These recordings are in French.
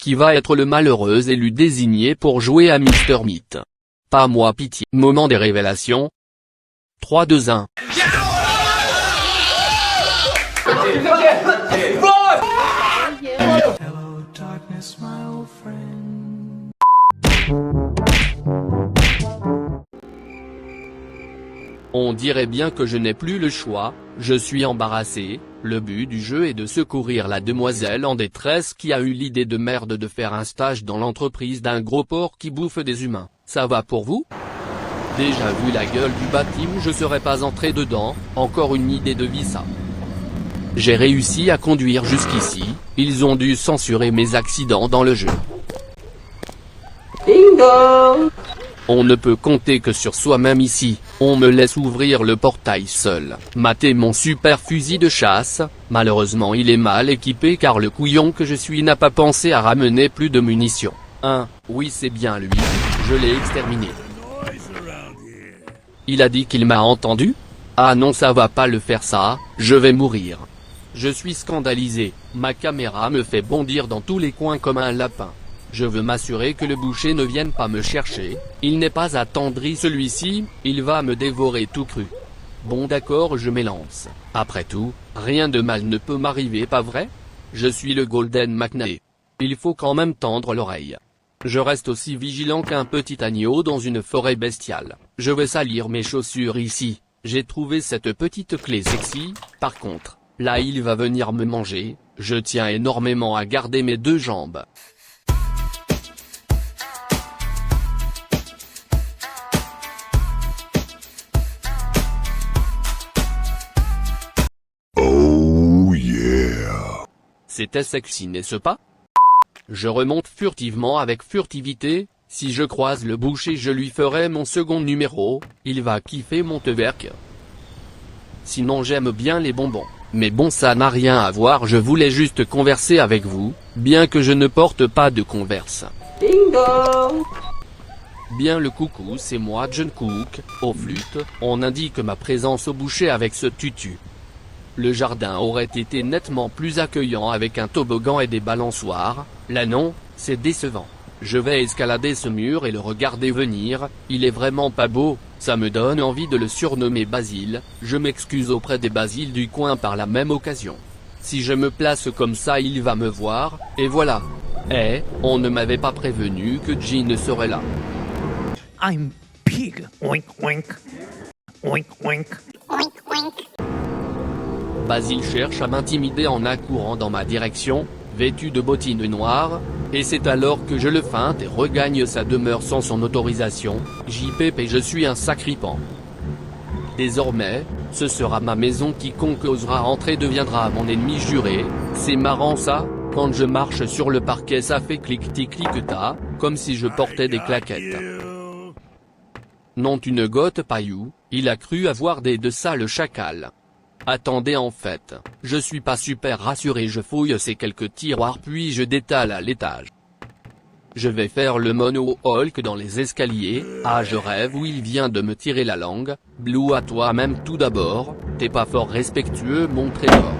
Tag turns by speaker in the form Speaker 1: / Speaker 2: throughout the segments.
Speaker 1: qui va être le malheureux élu désigné pour jouer à Mr. Meat. Pas moi, pitié. Moment des révélations. 3, 2, 1.
Speaker 2: Hello, darkness, my old friend.
Speaker 1: On dirait bien que je n'ai plus le choix, je suis embarrassé. Le but du jeu est de secourir la demoiselle en détresse qui a eu l'idée de merde de faire un stage dans l'entreprise d'un gros porc qui bouffe des humains. Ça va pour vous? Déjà vu la gueule du bâtiment, je serais pas entré dedans. Encore une idée de vie ça. J'ai réussi à conduire jusqu'ici, ils ont dû censurer mes accidents dans le jeu.
Speaker 3: Bingo!
Speaker 1: On ne peut compter que sur soi-même ici, on me laisse ouvrir le portail seul. Matez mon super fusil de chasse, malheureusement il est mal équipé car le couillon que je suis n'a pas pensé à ramener plus de munitions. Oui c'est bien lui, je l'ai exterminé. Il a dit qu'il m'a entendu? Ah non ça va pas le faire ça, je vais mourir. Je suis scandalisé, ma caméra me fait bondir dans tous les coins comme un lapin. Je veux m'assurer que le boucher ne vienne pas me chercher, il n'est pas attendri celui-ci, il va me dévorer tout cru. Bon d'accord je m'élance. Après tout, rien de mal ne peut m'arriver pas vrai? Je suis le Golden McNair. Il faut quand même tendre l'oreille. Je reste aussi vigilant qu'un petit agneau dans une forêt bestiale. Je vais salir mes chaussures ici, j'ai trouvé cette petite clé sexy, par contre, là il va venir me manger, je tiens énormément à garder mes deux jambes.
Speaker 4: Oh yeah.
Speaker 1: C'était sexy n'est-ce pas? Je remonte furtivement avec furtivité, si je croise le boucher je lui ferai mon second numéro, il va kiffer mon teverk. Sinon j'aime bien les bonbons, mais bon ça n'a rien à voir, je voulais juste converser avec vous, bien que je ne porte pas de Converse.
Speaker 3: Bingo!
Speaker 1: Bien le coucou c'est moi John Cook, aux flûtes, on indique ma présence au boucher avec ce tutu. Le jardin aurait été nettement plus accueillant avec un toboggan et des balançoires, là non, c'est décevant. Je vais escalader ce mur et le regarder venir, il est vraiment pas beau, ça me donne envie de le surnommer Basile, je m'excuse auprès des Basiles du coin par la même occasion. Si je me place comme ça il va me voir, et voilà. On ne m'avait pas prévenu que Jean serait là.
Speaker 2: I'm pig. Oink, oink. Oink, oink.
Speaker 5: Oink, oink.
Speaker 1: Basile cherche à m'intimider en accourant dans ma direction, vêtu de bottines noires, et c'est alors que je le feinte et regagne sa demeure sans son autorisation. JPP je suis un sacripant. Désormais, ce sera ma maison, quiconque osera entrer deviendra mon ennemi juré. C'est marrant ça, quand je marche sur le parquet ça fait clic-tic-clic-ta, comme si je portais des claquettes. Non tu ne gotes paillou, il a cru avoir des de ça le chacal. Attendez en fait, je suis pas super rassuré, je fouille ces quelques tiroirs puis je détale à l'étage. Je vais faire le mono Hulk dans les escaliers, ah je rêve où il vient de me tirer la langue, Blue à toi-même tout d'abord, t'es pas fort respectueux mon trésor.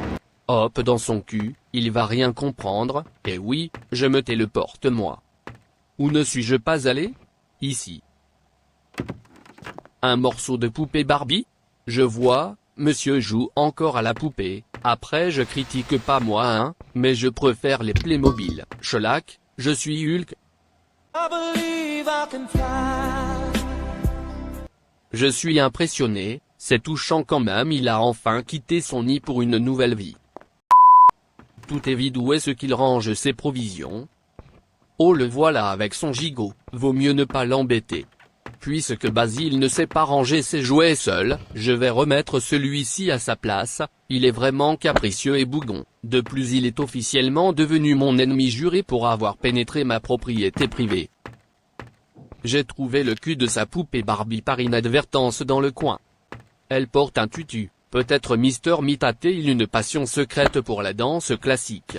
Speaker 1: Hop dans son cul, il va rien comprendre, et oui, je me téléporte moi. Où ne suis-je pas allé? Ici. Un morceau de poupée Barbie? Je vois. Monsieur joue encore à la poupée, après je critique pas moi hein, mais je préfère les Playmobil. Shellac, je suis Hulk. Je suis impressionné, c'est touchant quand même, il a enfin quitté son nid pour une nouvelle vie. Tout est vide, où est-ce qu'il range ses provisions? Oh le voilà avec son gigot, vaut mieux ne pas l'embêter. Puisque Basile ne sait pas ranger ses jouets seul, je vais remettre celui-ci à sa place, il est vraiment capricieux et bougon. De plus il est officiellement devenu mon ennemi juré pour avoir pénétré ma propriété privée. J'ai trouvé le cul de sa poupée Barbie par inadvertance dans le coin. Elle porte un tutu, peut-être Mr. Meat a-t-il une passion secrète pour la danse classique.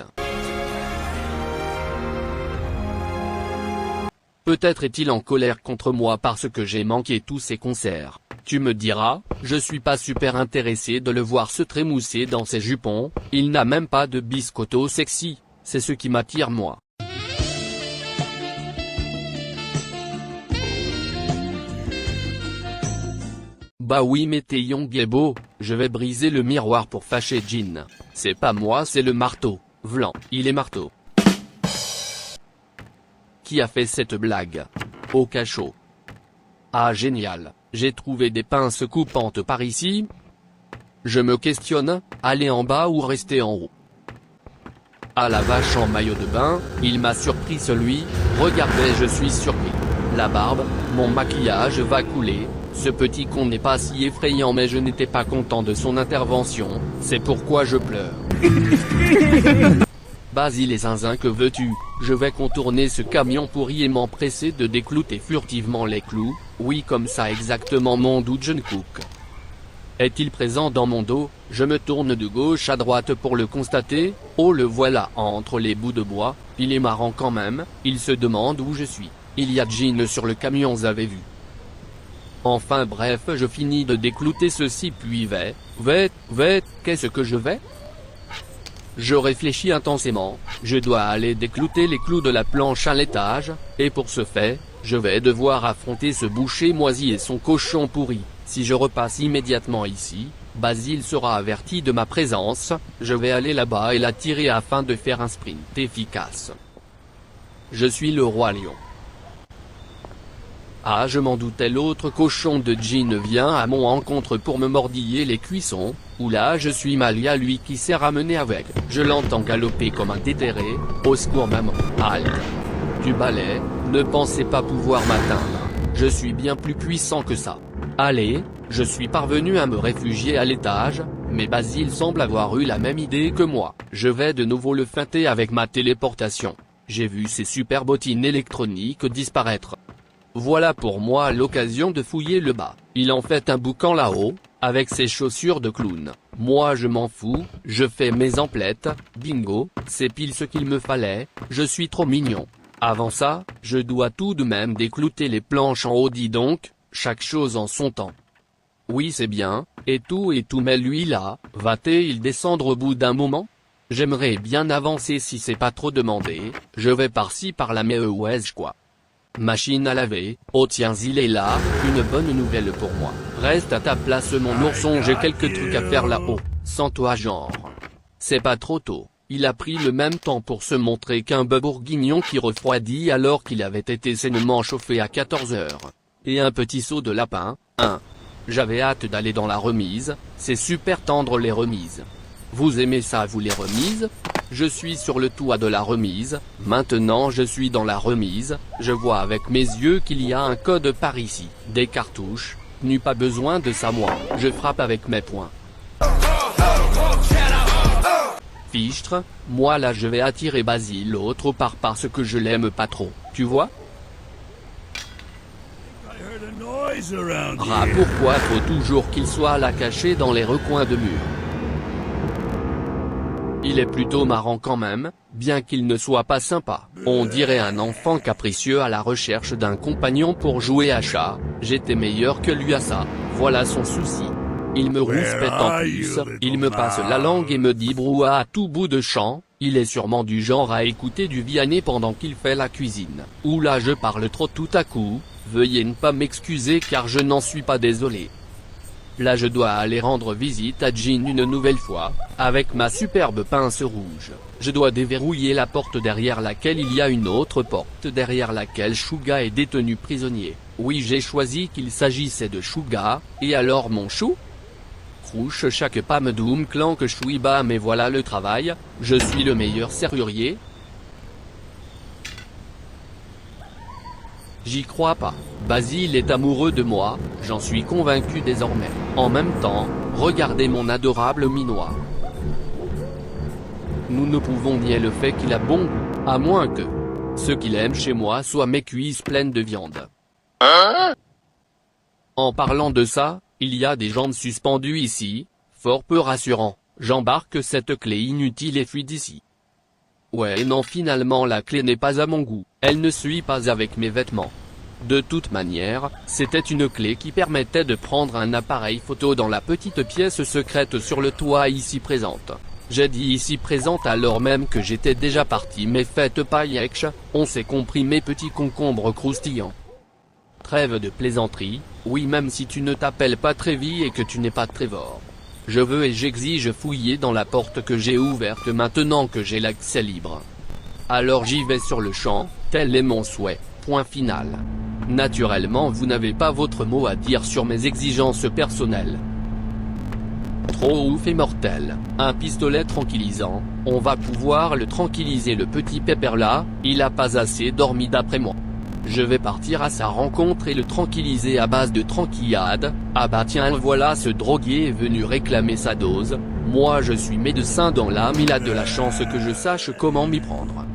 Speaker 1: Peut-être est-il en colère contre moi parce que j'ai manqué tous ses concerts. Tu me diras, je suis pas super intéressé de le voir se trémousser dans ses jupons, il n'a même pas de biscotto sexy, c'est ce qui m'attire moi. Bah oui mais Taeyong est beau, je vais briser le miroir pour fâcher Jin. C'est pas moi c'est le marteau, Vlan, il est marteau. Qui a fait cette blague? Au cachot. Ah génial, j'ai trouvé des pinces coupantes par ici. Je me questionne, aller en bas ou rester en haut. Ah la vache en maillot de bain, il m'a surpris celui, regardez je suis surpris. La barbe, mon maquillage va couler, ce petit con n'est pas si effrayant mais je n'étais pas content de son intervention, c'est pourquoi je pleure. Basile et zinzin que veux-tu, je vais contourner ce camion pourri et m'empresser de déclouter furtivement les clous, oui comme ça exactement mon doute Jungkook. Est-il présent dans mon dos? Je me tourne de gauche à droite pour le constater, oh le voilà entre les bouts de bois, il est marrant quand même, il se demande où je suis, il y a Jin sur le camion vous avez vu. Enfin bref je finis de déclouter ceci puis qu'est-ce que je vais? Je réfléchis intensément, je dois aller déclouter les clous de la planche à l'étage, et pour ce fait, je vais devoir affronter ce boucher moisi et son cochon pourri. Si je repasse immédiatement ici, Basile sera averti de ma présence, je vais aller là-bas et l'attirer afin de faire un sprint efficace. Je suis le roi lion. Ah je m'en doutais l'autre cochon de Jin vient à mon encontre pour me mordiller les cuissons, oula je suis mal y a lui qui s'est ramené avec, je l'entends galoper comme un déterré, au secours maman, halte. Du balai, ne pensez pas pouvoir m'atteindre, je suis bien plus puissant que ça. Allez, je suis parvenu à me réfugier à l'étage, mais Basile semble avoir eu la même idée que moi, je vais de nouveau le feinter avec ma téléportation. J'ai vu ces super bottines électroniques disparaître. Voilà pour moi l'occasion de fouiller le bas, il en fait un boucan là-haut, avec ses chaussures de clown. Moi je m'en fous, je fais mes emplettes, bingo, c'est pile ce qu'il me fallait, je suis trop mignon. Avant ça, je dois tout de même déclouter les planches en haut dis donc, chaque chose en son temps. Oui c'est bien, et tout mais lui là, va-t-il descendre au bout d'un moment? J'aimerais bien avancer si c'est pas trop demandé, je vais par-ci par-là mais wesh quoi. Machine à laver, oh tiens il est là, une bonne nouvelle pour moi. Reste à ta place mon ourson j'ai quelques trucs à faire là-haut, sans toi genre. C'est pas trop tôt, il a pris le même temps pour se montrer qu'un bœuf bourguignon qui refroidit alors qu'il avait été sainement chauffé à 14 heures. Et un petit seau de lapin, J'avais hâte d'aller dans la remise, c'est super tendre les remises. Vous aimez ça vous les remises? Je suis sur le toit de la remise, maintenant je suis dans la remise, je vois avec mes yeux qu'il y a un code par ici, des cartouches, n'eus pas besoin de ça moi, je frappe avec mes poings. Fichtre, moi là je vais attirer Basile l'autre part parce que je l'aime pas trop, tu vois? Pourquoi faut toujours qu'il soit là caché dans les recoins de mur? Il est plutôt marrant quand même, bien qu'il ne soit pas sympa. On dirait un enfant capricieux à la recherche d'un compagnon pour jouer à chat, j'étais meilleur que lui à ça, voilà son souci. Il me rouspète en plus, il me passe la langue et me dit brouhaha à tout bout de champ, il est sûrement du genre à écouter du Vianney pendant qu'il fait la cuisine. Oula je parle trop tout à coup, veuillez ne pas m'excuser car je n'en suis pas désolé. Là je dois aller rendre visite à Jin une nouvelle fois, avec ma superbe pince rouge. Je dois déverrouiller la porte derrière laquelle il y a une autre porte derrière laquelle Suga est détenu prisonnier. Oui j'ai choisi qu'il s'agissait de Suga, et alors mon chou? Crouche chaque pam doum clan que chouiba mais voilà le travail, je suis le meilleur serrurier. J'y crois pas. Basile est amoureux de moi, j'en suis convaincu désormais. En même temps, regardez mon adorable minois. Nous ne pouvons nier le fait qu'il a bon goût, à moins que ce qu'il aime chez moi soit mes cuisses pleines de viande. En parlant de ça, il y a des jambes suspendues ici, fort peu rassurant, j'embarque cette clé inutile et fuis d'ici. Ouais non finalement la clé n'est pas à mon goût, elle ne suit pas avec mes vêtements. De toute manière, c'était une clé qui permettait de prendre un appareil photo dans la petite pièce secrète sur le toit ici présente. J'ai dit ici présente alors même que j'étais déjà parti mais faites pas yekch, on s'est compris mes petits concombres croustillants. Trêve de plaisanterie, oui même si tu ne t'appelles pas Trévi et que tu n'es pas Trevor. Je veux et j'exige fouiller dans la porte que j'ai ouverte maintenant que j'ai l'accès libre. Alors j'y vais sur le champ, tel est mon souhait, point final. Naturellement vous n'avez pas votre mot à dire sur mes exigences personnelles. Trop ouf et mortel, un pistolet tranquillisant, on va pouvoir le tranquilliser le petit pépère là, il a pas assez dormi d'après moi. Je vais partir à sa rencontre et le tranquilliser à base de tranquillade. Ah bah tiens voilà ce drogué est venu réclamer sa dose, moi je suis médecin dans l'âme, il a de la chance que je sache comment m'y prendre.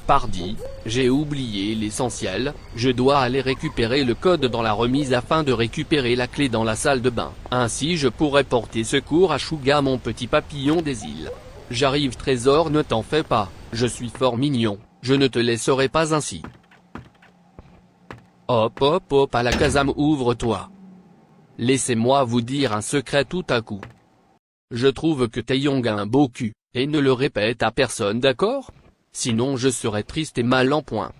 Speaker 1: Pardi, j'ai oublié l'essentiel, je dois aller récupérer le code dans la remise afin de récupérer la clé dans la salle de bain. Ainsi je pourrai porter secours à Shuga mon petit papillon des îles. J'arrive Trésor, ne t'en fais pas, je suis fort mignon, je ne te laisserai pas ainsi. Hop hop hop à la Kazam, ouvre-toi. Laissez-moi vous dire un secret tout à coup. Je trouve que Taeyong a un beau cul, et ne le répète à personne, d'accord? Sinon je serais triste et mal en point.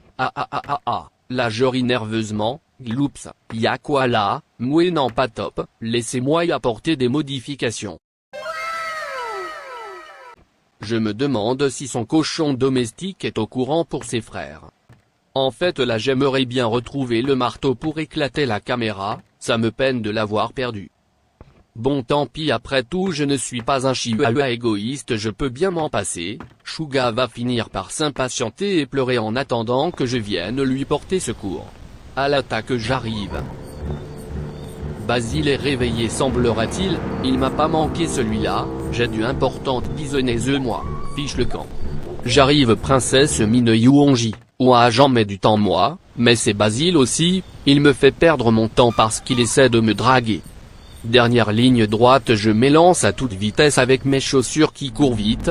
Speaker 1: Là je ris nerveusement, gloups, y'a quoi là? Mouais non pas top, laissez-moi y apporter des modifications. Je me demande si son cochon domestique est au courant pour ses frères. En fait là j'aimerais bien retrouver le marteau pour éclater la caméra, ça me peine de l'avoir perdu. Bon tant pis, après tout je ne suis pas un chihuahua égoïste, je peux bien m'en passer. Shuga va finir par s'impatienter et pleurer en attendant que je vienne lui porter secours. À l'attaque j'arrive. Basile est réveillé semblerait-il, il m'a pas manqué celui-là, j'ai du importante bisonnaise moi, fiche le camp. J'arrive princesse Mine Yuonji. Ouah j'en mets du temps moi, mais c'est Basile aussi, il me fait perdre mon temps parce qu'il essaie de me draguer. Dernière ligne droite, je m'élance à toute vitesse avec mes chaussures qui courent vite.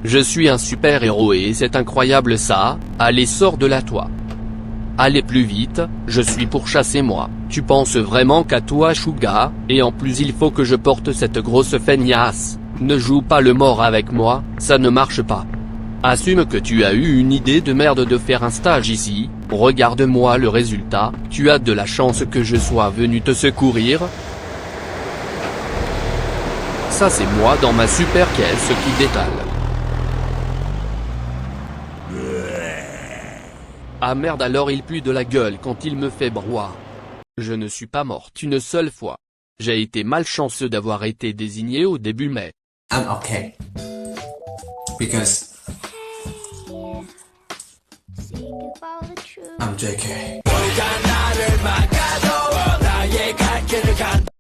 Speaker 1: Je suis un super héros et c'est incroyable ça, allez sors de là toi. Allez plus vite, je suis pourchassé moi, tu penses vraiment qu'à toi Shuga, et en plus il faut que je porte cette grosse feignasse, ne joue pas le mort avec moi, ça ne marche pas. Assume que tu as eu une idée de merde de faire un stage ici, regarde-moi le résultat, tu as de la chance que je sois venu te secourir. Ça c'est moi dans ma super caisse qui détale. Ah merde alors il pue de la gueule quand il me fait broie. Je ne suis pas morte une seule fois. J'ai été malchanceux d'avoir été désigné au début mais...
Speaker 5: I'm okay. Because I'm JK.